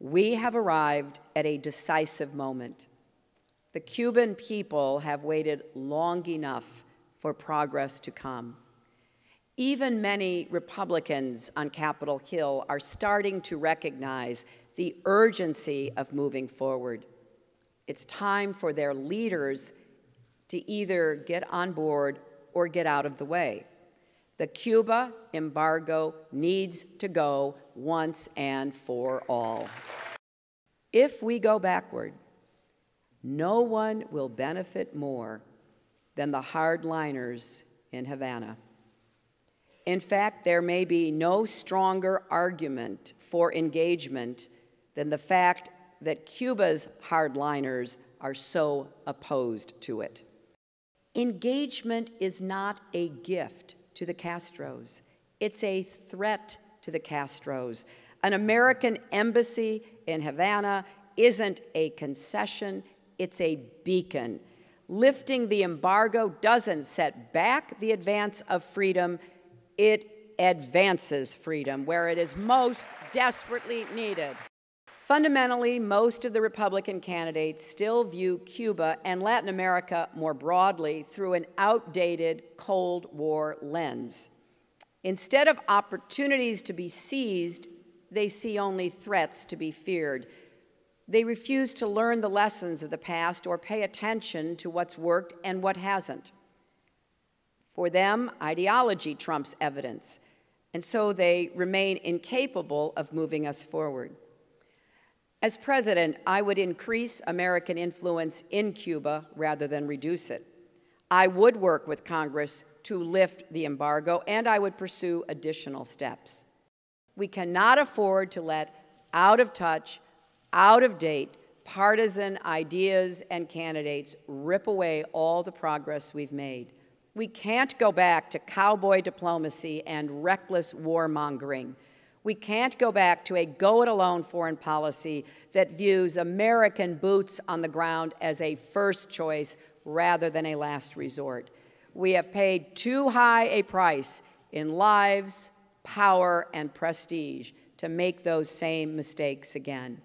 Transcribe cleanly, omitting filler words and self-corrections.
We have arrived at a decisive moment. The Cuban people have waited long enough for progress to come. Even many Republicans on Capitol Hill are starting to recognize the urgency of moving forward. It's time for their leaders to either get on board or get out of the way. The Cuba embargo needs to go once and for all. If we go backward, no one will benefit more than the hardliners in Havana. In fact, there may be no stronger argument for engagement than the fact that Cuba's hardliners are so opposed to it. Engagement is not a gift to the Castros. It's a threat to the Castros. An American embassy in Havana isn't a concession, it's a beacon. Lifting the embargo doesn't set back the advance of freedom, it advances freedom where it is most desperately needed. Fundamentally, most of the Republican candidates still view Cuba and Latin America more broadly through an outdated Cold War lens. Instead of opportunities to be seized, they see only threats to be feared. They refuse to learn the lessons of the past or pay attention to what's worked and what hasn't. For them, ideology trumps evidence, and so they remain incapable of moving us forward. As president, I would increase American influence in Cuba rather than reduce it. I would work with Congress to lift the embargo, and I would pursue additional steps. We cannot afford to let out of touch, out of date, partisan ideas and candidates rip away all the progress we've made. We can't go back to cowboy diplomacy and reckless warmongering. We can't go back to a go-it-alone foreign policy that views American boots on the ground as a first choice rather than a last resort. We have paid too high a price in lives, power, and prestige to make those same mistakes again.